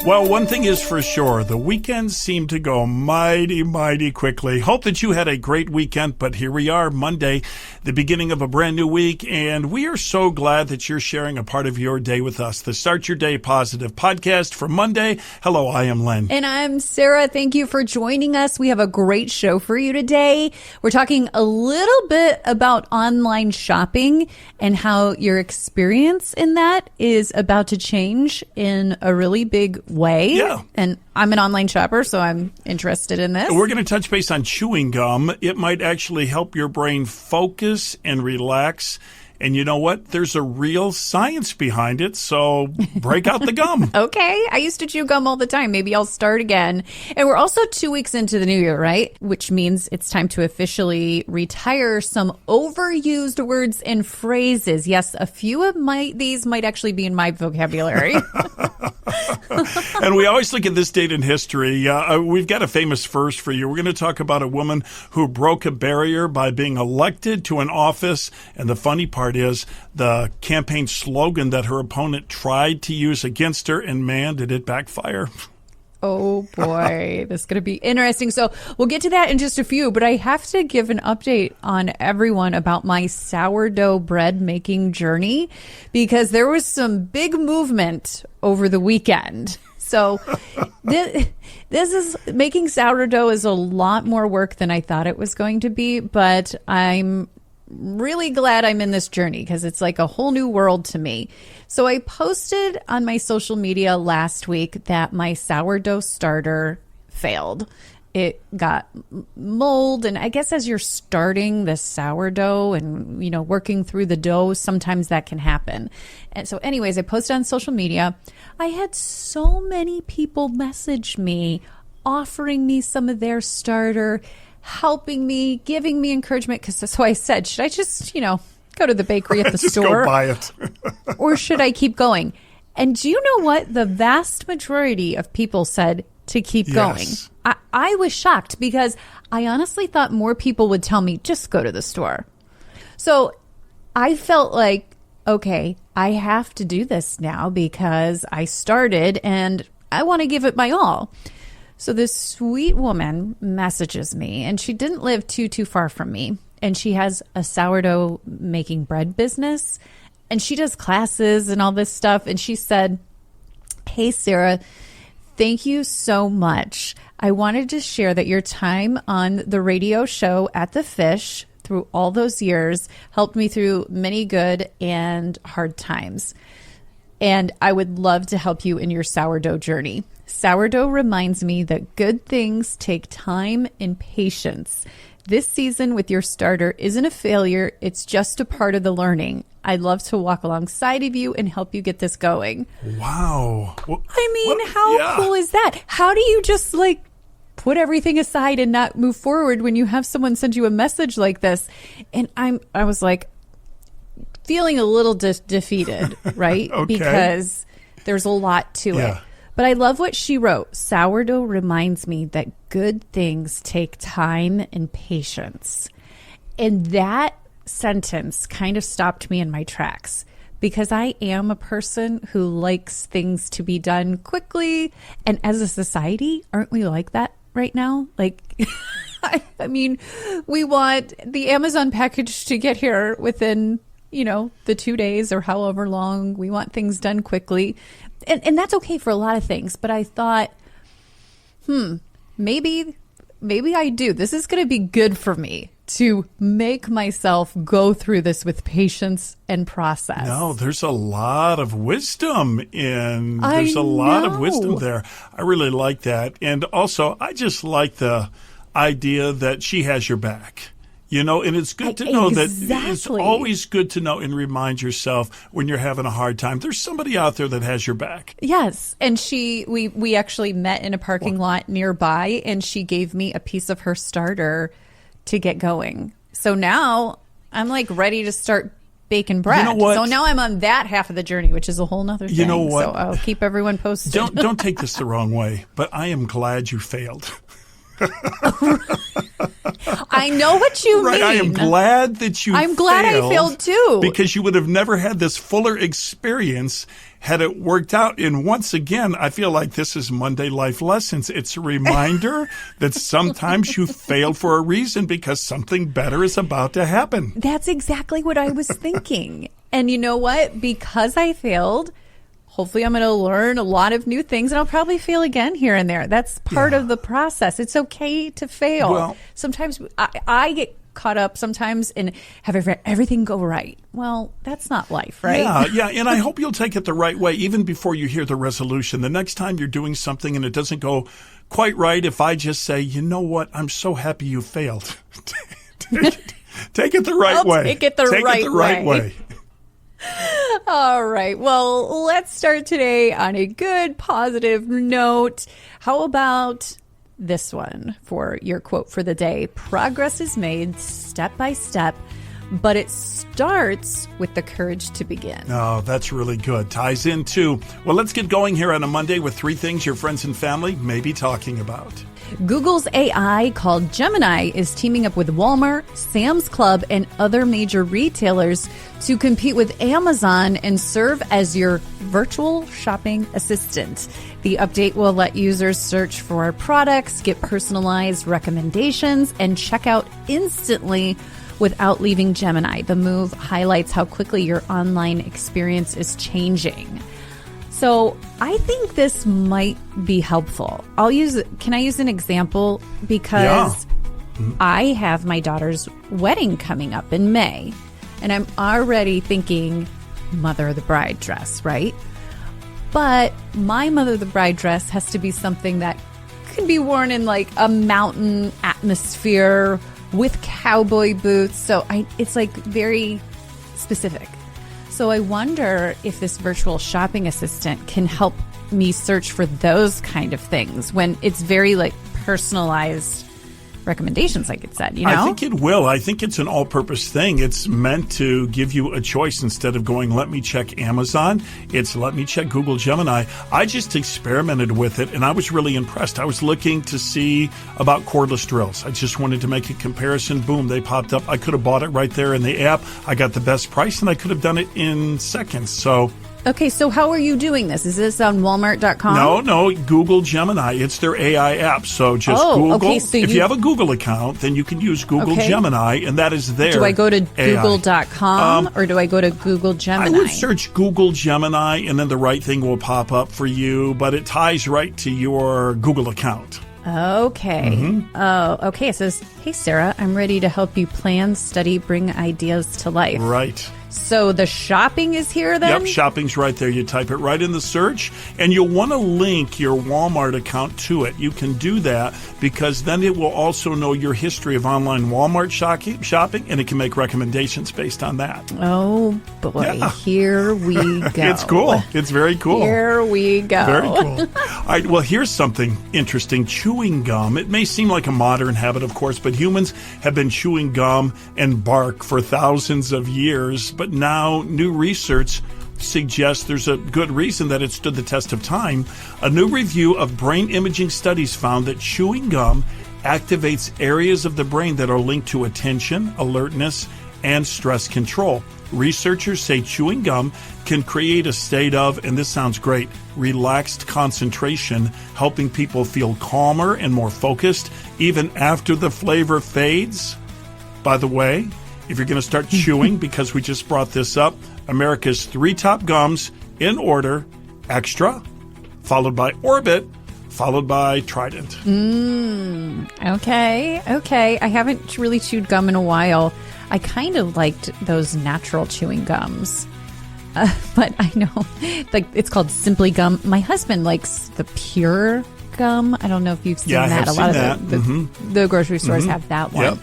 Well, one thing is for sure, the weekends seem to go mighty, mighty quickly. Hope that you had a great weekend, but here we are, Monday, the beginning of a brand new week, and we are so glad that you're sharing a part of your day with us. The Start Your Day Positive podcast for Monday. Hello, I am Len. And I'm Sara. Thank you for joining us. We have a great show for you today. We're talking a little bit about online shopping and how your experience in that is about to change in a really big way. Yeah. And I'm an online shopper, so I'm interested in this. We're going to touch base on chewing gum. It might actually help your brain focus and relax. And you know what? There's a real science behind it, so break out the gum. Okay. I used to chew gum all the time. Maybe I'll start again. And we're also 2 weeks into the new year, right? Which means it's time to officially retire some overused words and phrases. Yes, a few of these might actually be in my vocabulary. And we always look at this date in history. We've got a famous first for you. We're going to talk about a woman who broke a barrier by being elected to an office. And the funny part is the campaign slogan that her opponent tried to use against her, and man, did it backfire. Oh, boy. This is going to be interesting. So we'll get to that in just a few, but I have to give an update on everyone about my sourdough bread making journey because there was some big movement over the weekend. So this is making sourdough is a lot more work than I thought it was going to be, but I'm really glad I'm in this journey because it's like a whole new world to me. So I posted on my social media last week that my sourdough starter failed. It got mold, and I guess as you're starting the sourdough and, you know, working through the dough, sometimes that can happen. And so anyways, I posted on social media. I had so many people message me, offering me some of their starter, helping me, giving me encouragement. So I said, should I just, go to the bakery at the just store? Go buy it. Or should I keep going? And do you know what? The vast majority of people said to keep going. I was shocked because I honestly thought more people would tell me, just go to the store. So I felt like, okay, I have to do this now because I started and I want to give it my all. So this sweet woman messages me, and she didn't live too far from me. And she has a sourdough making bread business, and she does classes and all this stuff. And she said, "Hey, Sara, thank you so much. I wanted to share that your time on the radio show at the Fish through all those years helped me through many good and hard times. And I would love to help you in your sourdough journey. Sourdough reminds me that good things take time and patience. This season with your starter isn't a failure. It's just a part of the learning. I'd love to walk alongside of you and help you get this going." Wow. How cool is that? How do you just put everything aside and not move forward when you have someone send you a message like this? And I was like feeling a little defeated, right? Okay. Because there's a lot to it. But I love what she wrote. Sourdough reminds me that good things take time and patience. And that sentence kind of stopped me in my tracks because I am a person who likes things to be done quickly. And as a society, aren't we like that right now? I mean, we want the Amazon package to get here within, the 2 days or however long. We want things done quickly. And that's okay for a lot of things. But I thought, maybe I do. This is going to be good for me to make myself go through this with patience and process. No, there's a lot of wisdom there. I really like that. And also, I just like the idea that she has your back. And it's good to know that it's always good to know and remind yourself when you're having a hard time, there's somebody out there that has your back. Yes. And we actually met in a parking lot nearby, and she gave me a piece of her starter to get going. So now I'm ready to start baking bread. You know what? So now I'm on that half of the journey, which is a whole nother thing. You know what? So I'll keep everyone posted. Don't take this the wrong way, but I am glad you failed. I know what you mean. I am glad that you I'm glad I failed too. Because you would have never had this fuller experience had it worked out. And once again, I feel like this is Monday Life Lessons. It's a reminder that sometimes you failed for a reason because something better is about to happen. That's exactly what I was thinking. And you know what? Because I failed, hopefully I'm going to learn a lot of new things, and I'll probably fail again here and there. That's part of the process. It's okay to fail. Well, sometimes I get caught up sometimes and have everything go right. Well, that's not life, right? Yeah, and I hope you'll take it the right way, even before you hear the resolution. The next time you're doing something and it doesn't go quite right, if I just say, you know what, I'm so happy you failed. Take it the right way. Take it the right way. All right. Well, let's start today on a good, positive note. How about this one for your quote for the day? Progress is made step by step, but it starts with the courage to begin. Oh, that's really good. Ties into, well, let's get going here on a Monday with 3 things your friends and family may be talking about. Google's AI called Gemini is teaming up with Walmart, Sam's Club, and other major retailers to compete with Amazon and serve as your virtual shopping assistant. The update will let users search for products, get personalized recommendations, and check out instantly without leaving Gemini. The move highlights how quickly your online experience is changing. So I think this might be helpful. Can I use an example? Because I have my daughter's wedding coming up in May, and I'm already thinking Mother of the Bride dress, right? But my Mother of the Bride dress has to be something that could be worn in like a mountain atmosphere with cowboy boots. So it's like very specific. So I wonder if this virtual shopping assistant can help me search for those kind of things when it's very like personalized recommendations, like it said, you know? I think it will. I think it's an all-purpose thing. It's meant to give you a choice instead of going, let me check Amazon. It's let me check Google Gemini. I just experimented with it, and I was really impressed. I was looking to see about cordless drills. I just wanted to make a comparison. Boom, they popped up. I could have bought it right there in the app. I got the best price, and I could have done it in seconds. So... Okay, so how are you doing this? Is this on Walmart.com? No, Google Gemini. It's their AI app. So just Google. Okay, so if you have a Google account, then you can use Google Gemini, and that is their Do I go to AI. Google.com or do I go to Google Gemini? I would search Google Gemini, and then the right thing will pop up for you, but it ties right to your Google account. Okay. Mm-hmm. Oh, okay. It says, hey, Sarah, I'm ready to help you plan, study, bring ideas to life. Right. So the shopping is here then? Yep, shopping's right there. You type it right in the search, and you'll want to link your Walmart account to it. You can do that because then it will also know your history of online Walmart shopping, and it can make recommendations based on that. Oh, boy. Yeah. Here we go. It's cool. It's very cool. Here we go. Very cool. All right, well, here's something interesting. Chewing gum. It may seem like a modern habit, of course, but humans have been chewing gum and bark for thousands of years. But now new research suggests there's a good reason that it stood the test of time. A new review of brain imaging studies found that chewing gum activates areas of the brain that are linked to attention, alertness, and stress control. Researchers say chewing gum can create a state of, and this sounds great, relaxed concentration, helping people feel calmer and more focused even after the flavor fades. By the way, if you're going to start chewing, because we just brought this up, America's 3 top gums in order: Extra, followed by Orbit, followed by Trident. Okay. I haven't really chewed gum in a while. I kind of liked those natural chewing gums. But I know, like, it's called Simply Gum. My husband likes the pure gum. I don't know if you've seen that. I've seen that. The grocery stores have that one. Yep.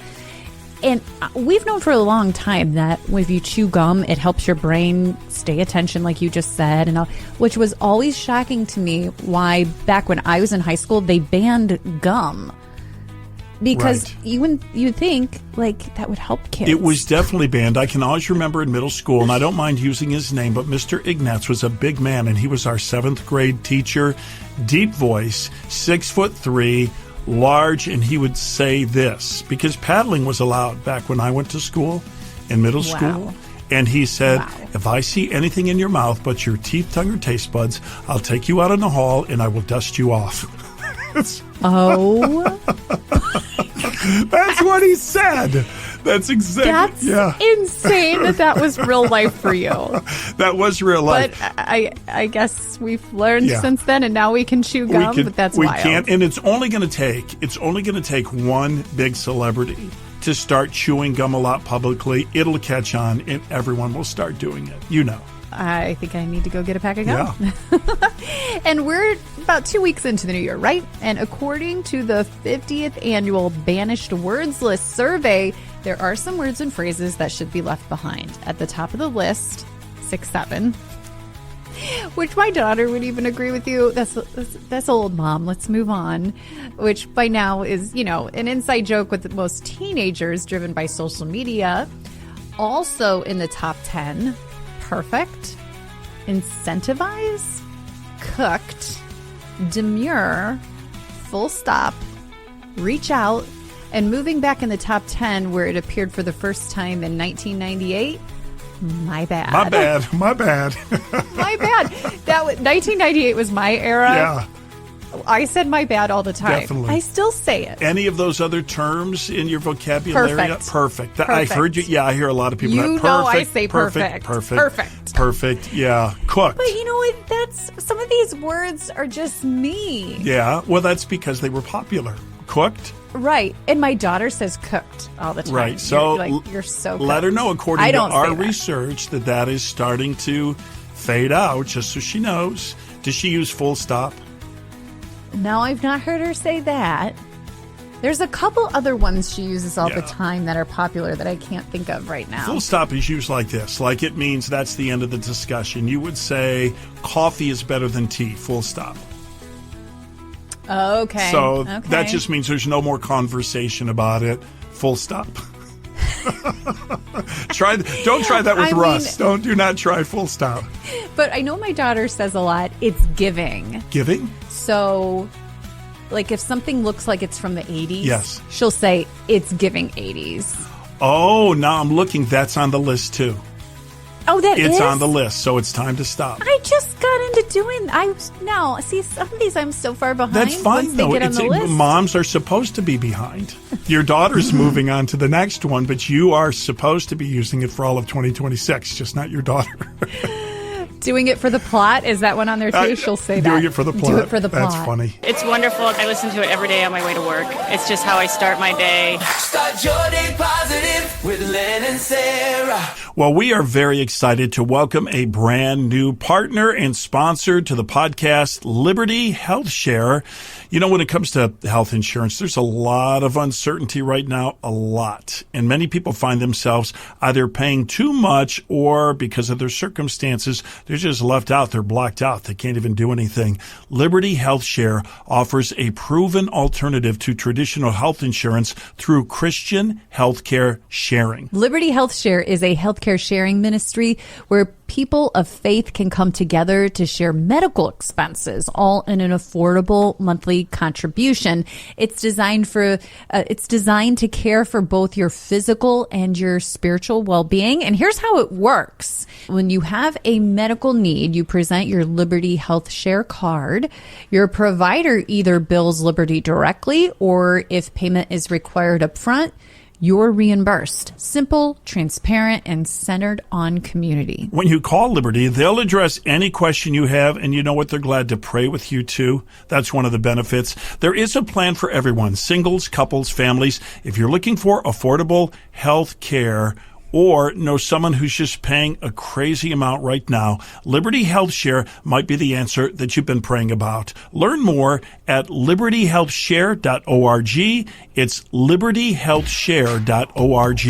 And we've known for a long time that if you chew gum, it helps your brain stay attention, like you just said, and which was always shocking to me. Why back when I was in high school, they banned gum. Because you would think, like, that would help kids. It was definitely banned. I can always remember in middle school, and I don't mind using his name, but Mr. Ignatz was a big man, and he was our 7th grade teacher. Deep voice, 6'3", large, and he would say this, because paddling was allowed back when I went to school, in middle school. And he said, Wow. if I see anything in your mouth but your teeth, tongue, or taste buds, I'll take you out in the hall and I will dust you off. Oh. That's what he said. That's exactly. That's insane that was real life for you. That was real life. But I guess we've learned since then, and now we can chew gum. But that's we wild. can't, and it's only going to take one big celebrity to start chewing gum a lot publicly. It'll catch on, and everyone will start doing it. You know. I think I need to go get a pack of gum. Yeah. And we're about 2 weeks into the new year, right? And according to the 50th annual Banished Words List survey, there are some words and phrases that should be left behind. At the top of the list, 6, 7, which my daughter would even agree with you. That's old, Mom. Let's move on. Which by now is, an inside joke with most teenagers driven by social media. Also in the top 10, perfect, incentivize, cooked, demure, full stop, reach out, and moving back in the top 10 where it appeared for the first time in 1998. My bad. My bad. My bad. 1998 was my era. Yeah. I said my bad all the time. Definitely. I still say it. Any of those other terms in your vocabulary? Perfect. I've heard you. Yeah, I hear a lot of people. You that. know I say perfect. Perfect. Yeah. Cooked. But you know what? Some of these words are just me. Yeah. Well, that's because they were popular. Cooked. Right. And my daughter says cooked all the time. Right. So you're so cooked. let her know, according to our research, that is starting to fade out, just so she knows. Does she use full stop? No, I've not heard her say that. There's a couple other ones she uses all the time that are popular that I can't think of right now. Full stop is used like this. Like it means that's the end of the discussion. You would say coffee is better than tea. Full stop. Okay. So that just means there's no more conversation about it. Full stop. Don't try that with Russ. Do not try full stop. But I know my daughter says a lot, it's giving. Giving? So, like if something looks like it's from the 80s, yes, she'll say it's giving 80s. Oh, now I'm looking. That's on the list too. Oh, it's on the list, so it's time to stop. I just got into doing. See some of these I'm so far behind. That's fine. Once they get on the list. Moms are supposed to be behind. Your daughter's moving on to the next one, but you are supposed to be using it for all of 2026, just not your daughter. Doing it for the plot? Is that one on there too? She'll say that. Doing it for the plot. Do it for the plot. That's funny. It's wonderful. I listen to it every day on my way to work. It's just how I start my day. Start your day positive with Len and Sarah. Well, we are very excited to welcome a brand new partner and sponsor to the podcast, Liberty Health Share. You know, when it comes to health insurance, there's a lot of uncertainty right now, a lot. And many people find themselves either paying too much or because of their circumstances, they're just left out. They're blocked out. They can't even do anything. Liberty Health Share offers a proven alternative to traditional health insurance through Christian healthcare sharing. Liberty Health Share is a healthcare sharing ministry where people of faith can come together to share medical expenses, all in an affordable monthly contribution. It's designed to care for both your physical and your spiritual well-being. And here's how it works. When you have a medical need, you present your Liberty Health Share card. Your provider either bills Liberty directly, or if payment is required up front, you're reimbursed. Simple, transparent, and centered on community. When you call Liberty, they'll address any question you have, and you know what? They're glad to pray with you, too. That's one of the benefits. There is a plan for everyone, singles, couples, families. If you're looking for affordable health care, or know someone who's just paying a crazy amount right now, Liberty Health Share might be the answer that you've been praying about. Learn more at libertyhealthshare.org. It's libertyhealthshare.org.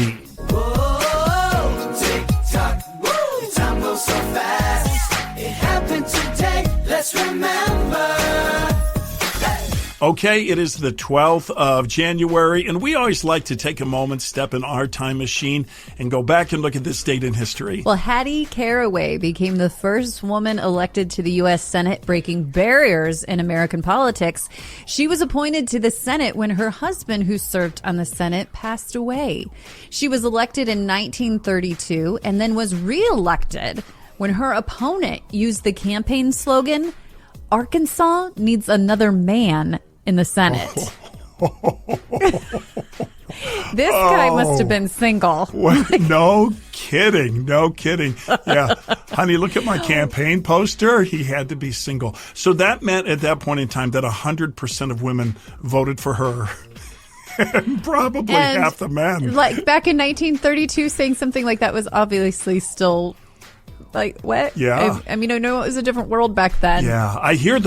Whoa, tick-tock, woo, time goes so fast. It happened today, let's remember. Okay, it is the 12th of January, and we always like to take a moment, step in our time machine, and go back and look at this date in history. Well, Hattie Caraway became the first woman elected to the U.S. Senate, breaking barriers in American politics. She was appointed to the Senate when her husband, who served on the Senate, passed away. She was elected in 1932 and then was reelected when her opponent used the campaign slogan, "Arkansas needs another man in the Senate." This guy must have been single. No kidding. No kidding. Yeah. Honey, look at my campaign poster. He had to be single. So that meant at that point in time that 100% of women voted for her. And probably half the men. Like back in 1932, saying something like that was obviously still... Like, what? Yeah. I mean, I know it was a different world back then. Yeah. I hear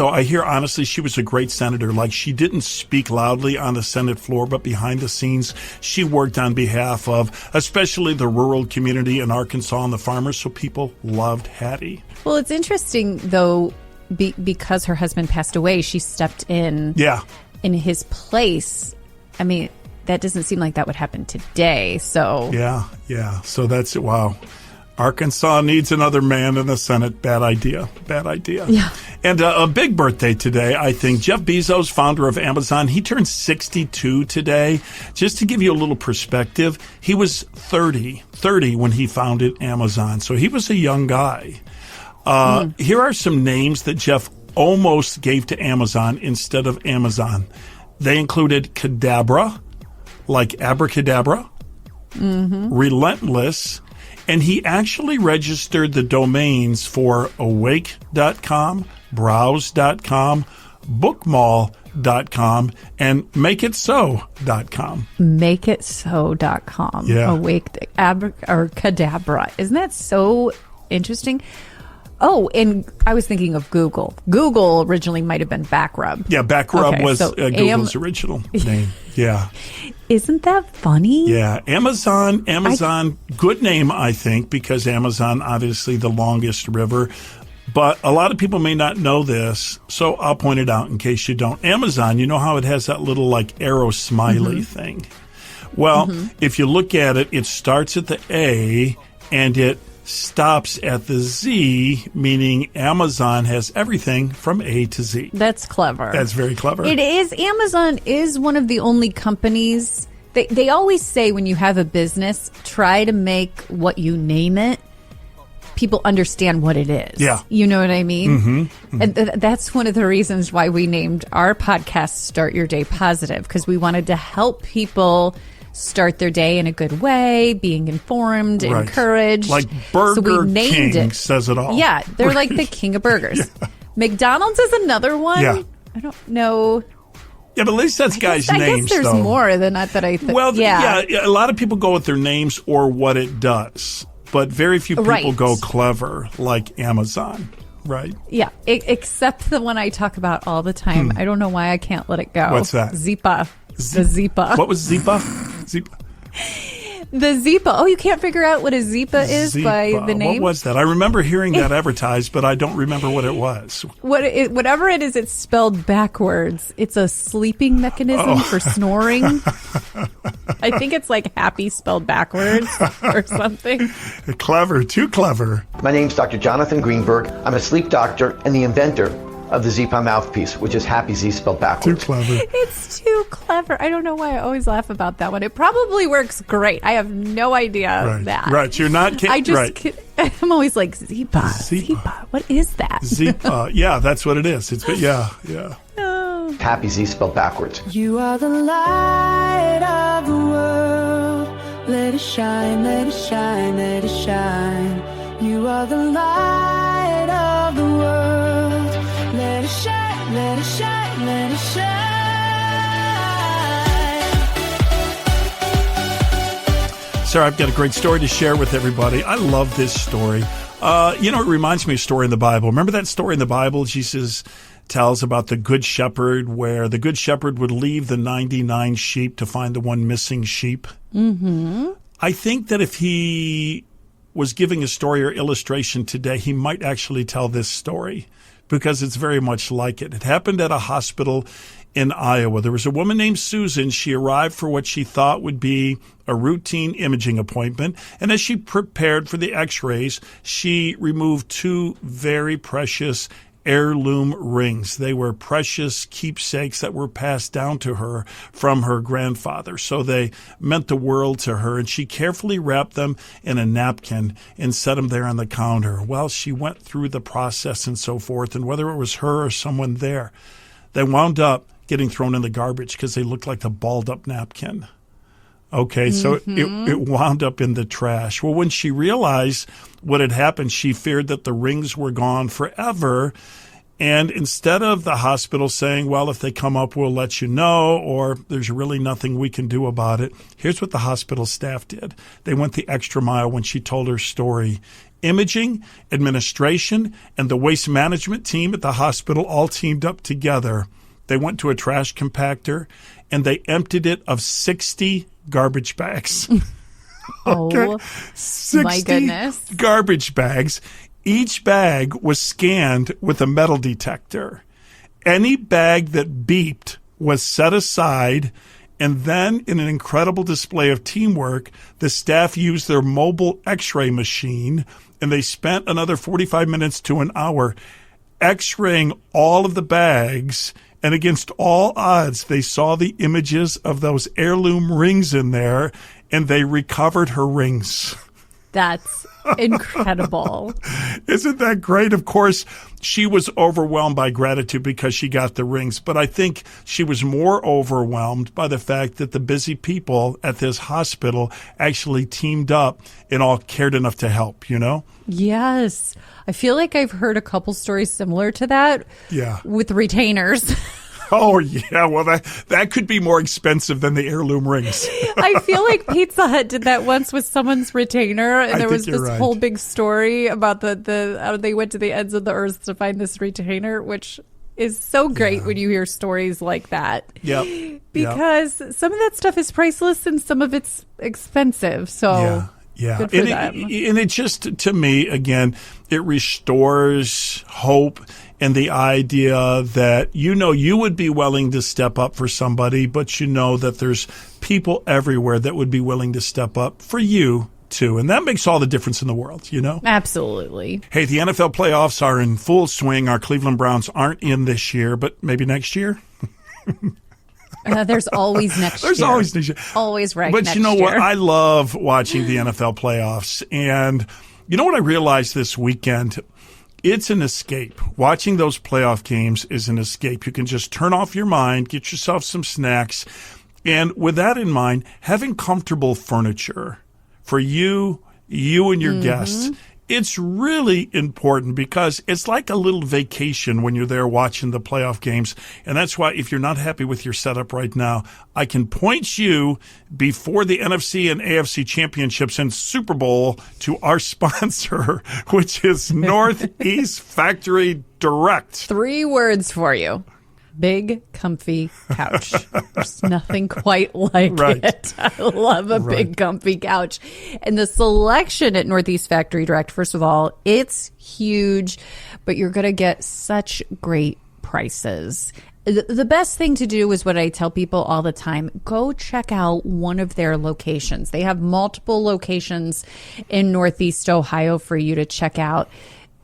honestly, she was a great senator. Like, she didn't speak loudly on the Senate floor, but behind the scenes, she worked on behalf of especially the rural community in Arkansas and the farmers, so people loved Hattie. Well, it's interesting, though, because her husband passed away, she stepped in his place. I mean, that doesn't seem like that would happen today, so... Yeah. So that's, wow. Arkansas needs another man in the Senate. Bad idea. Yeah. And a big birthday today, I think. Jeff Bezos, founder of Amazon, he turned 62 today. Just to give you a little perspective, he was 30 when he founded Amazon. So he was a young guy. Here are some names that Jeff almost gave to Amazon instead of Amazon. They included Cadabra, like abracadabra, Relentless, and he actually registered the domains for awake.com, browse.com, bookmall.com, and makeitso.com. Makeitso.com. Yeah. Awake or Cadabra. Isn't that so interesting? Oh, and I was thinking of Google. Google originally might have been Backrub. Yeah, Backrub was Google's original name. Yeah. Isn't that funny? Yeah. Amazon, good name, I think, because Amazon, obviously the longest river. But a lot of people may not know this, so I'll point it out in case you don't. Amazon, you know how it has that little like arrow smiley thing? Well, if you look at it, it starts at the A and it stops at the Z, meaning Amazon has everything from A to Z. That's clever. That's very clever. It is. Amazon is one of the only companies. They always say when you have a business, try to make what you name it, people understand what it is. Yeah. You know what I mean? And that's one of the reasons why we named our podcast Start Your Day Positive, because we wanted to help people start their day in a good way, being informed, encouraged. Like Burger so we named King it. says it all. Yeah, they're like the king of burgers. Yeah. McDonald's is another one. Yeah. I don't know. Yeah, but at least that's guys' names, I guess there's though. more than that I think. Well, yeah, a lot of people go with their names or what it does, but very few people go clever like Amazon. Right. Yeah, except the one I talk about all the time. I don't know why I can't let it go. What's that? Zipa. The Zipa. What was Zipa? The Zipa. Oh, you can't figure out what a Zipa is by the name? What was that? I remember hearing that advertised, but I don't remember what it was. Whatever it is, it's spelled backwards. It's a sleeping mechanism for snoring. I think it's like happy spelled backwards or something. Clever. Too clever. My name's Dr. Jonathan Greenberg. I'm a sleep doctor and the inventor of the Zipa mouthpiece, which is Happy Z spelled backwards. Too clever. It's too clever. I don't know why I always laugh about that one. It probably works great. I have no idea that. Right. You're not kidding. I'm always like, Zipa. What is that? Zipa. Yeah, that's what it is. Yeah. Oh. Happy Z spelled backwards. You are the light of the world. Let it shine, let it shine, let it shine. You are the light of the world. Let it shine, let it shine, let it shine. Sarah, I've got a great story to share with everybody. I love this story. It reminds me of a story in the Bible. Remember that story in the Bible? Jesus tells about the good shepherd, where the good shepherd would leave the 99 sheep to find the one missing sheep. Mm-hmm. I think that if he was giving a story or illustration today, he might actually tell this story, because it's very much like it. It happened at a hospital in Iowa. There was a woman named Susan. She arrived for what she thought would be a routine imaging appointment. And as she prepared for the x-rays, she removed 2 very precious heirloom rings. They were precious keepsakes that were passed down to her from her grandfather. So they meant the world to her. And she carefully wrapped them in a napkin and set them there on the counter. Well, she went through the process and so forth. And whether it was her or someone there, they wound up getting thrown in the garbage because they looked like a balled up napkin. Okay, so it wound up in the trash. Well, when she realized what had happened, she feared that the rings were gone forever. And instead of the hospital saying, well, if they come up, we'll let you know, or there's really nothing we can do about it, here's what the hospital staff did. They went the extra mile when she told her story. Imaging, administration, and the waste management team at the hospital all teamed up together. They went to a trash compactor, and they emptied it of 60 garbage bags. Okay? Oh, 60 my goodness. garbage bags. Each bag was scanned with a metal detector. Any bag that beeped was set aside, and then in an incredible display of teamwork, the staff used their mobile x-ray machine, and they spent another 45 minutes to an hour x-raying all of the bags. And against all odds, they saw the images of those heirloom rings in there, and they recovered her rings. That's incredible. Isn't that great? Of course, she was overwhelmed by gratitude because she got the rings, but I think she was more overwhelmed by the fact that the busy people at this hospital actually teamed up and all cared enough to help, you know? Yes. I feel like I've heard a couple stories similar to that. Yeah. With retainers. Oh, yeah. Well, that could be more expensive than the heirloom rings. I feel like Pizza Hut did that once with someone's retainer, and there was this whole big story about how they went to the ends of the earth to find this retainer, which is so great when you hear stories like that. Yep. Because some of that stuff is priceless and some of it's expensive. So yeah. Good for them. And it just, to me, again, it restores hope and the idea that, you would be willing to step up for somebody, but you know that there's people everywhere that would be willing to step up for you too. And that makes all the difference in the world, you know? Absolutely. Hey, the NFL playoffs are in full swing. Our Cleveland Browns aren't in this year, but maybe next year. There's always next year. There's always next year. Always right. But next you know year. what? I love watching the NFL playoffs. And you know what I realized this weekend? It's an escape. Watching those playoff games is an escape. You can just turn off your mind, get yourself some snacks. And with that in mind, having comfortable furniture for you and your guests, it's really important because it's like a little vacation when you're there watching the playoff games. And that's why if you're not happy with your setup right now, I can point you before the NFC and AFC championships and Super Bowl to our sponsor, which is Northeast Factory Direct. 3 words for you. Big, comfy couch. There's nothing quite like it. I love a big, comfy couch. And the selection at Northeast Factory Direct, first of all, it's huge, but you're going to get such great prices. The best thing to do is what I tell people all the time. Go check out one of their locations. They have multiple locations in Northeast Ohio for you to check out.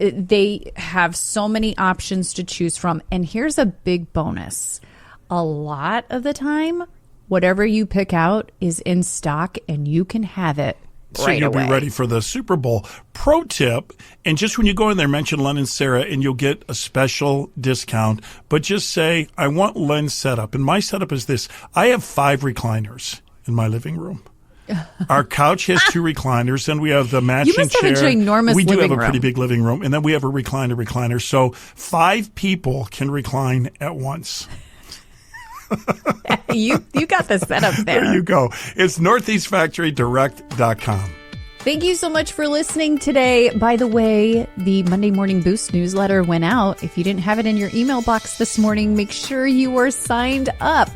They have so many options to choose from. And here's a big bonus. A lot of the time, whatever you pick out is in stock and you can have it so right you'll away. Be ready for the Super Bowl. Pro tip, and just when you go in there, mention Len and Sara, and you'll get a special discount. But just say, I want Len's setup. And my setup is this. I have 5 recliners in my living room. Our couch has 2 recliners, and we have the matching chair. You must have a ginormous We do living have a pretty room. big living room, and then we have a recliner. So 5 people can recline at once. You got the setup there. There you go. It's northeastfactorydirect.com. Thank you so much for listening today. By the way, the Monday Morning Boost newsletter went out. If you didn't have it in your email box this morning, make sure you are signed up.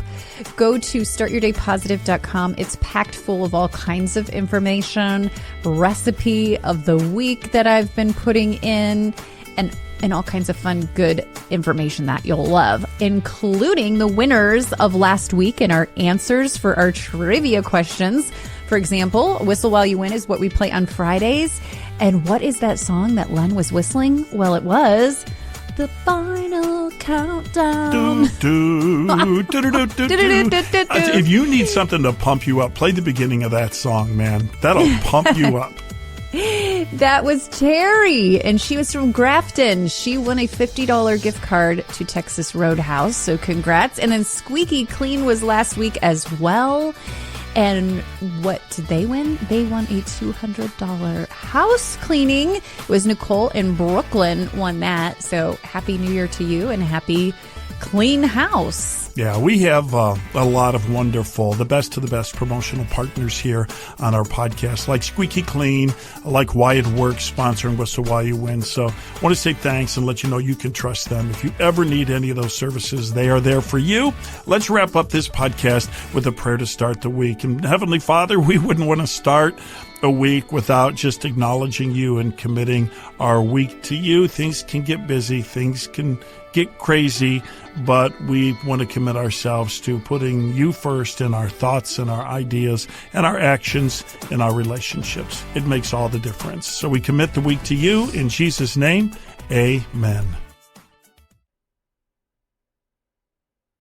Go to startyourdaypositive.com. It's packed full of all kinds of information, recipe of the week that I've been putting in, and and all kinds of fun, good information that you'll love, including the winners of last week and our answers for our trivia questions. For example, Whistle While You Win is what we play on Fridays. And what is that song that Len was whistling? Well, it was The Final Countdown. If you need something to pump you up, play the beginning of that song, man. That'll pump you up. That was Terry, and she was from Grafton. She won a $50 gift card to Texas Roadhouse, so congrats. And then Squeaky Clean was last week as well. And what did they win? They won a $200 house cleaning. It was Nicole in Brooklyn won that. So happy New Year to you and happy clean house. Yeah, we have a lot of wonderful, the best of the best promotional partners here on our podcast, like Squeaky Clean, like Wyatt Works sponsoring Whistle While You Win. So I want to say thanks and let you know you can trust them. If you ever need any of those services, they are there for you. Let's wrap up this podcast with a prayer to start the week. And Heavenly Father, we wouldn't want to start a week without just acknowledging you and committing our week to you. Things can get busy, things can get crazy, but we want to commit ourselves to putting you first in our thoughts and our ideas and our actions and our relationships. It makes all the difference. So we commit the week to you in Jesus' name. Amen.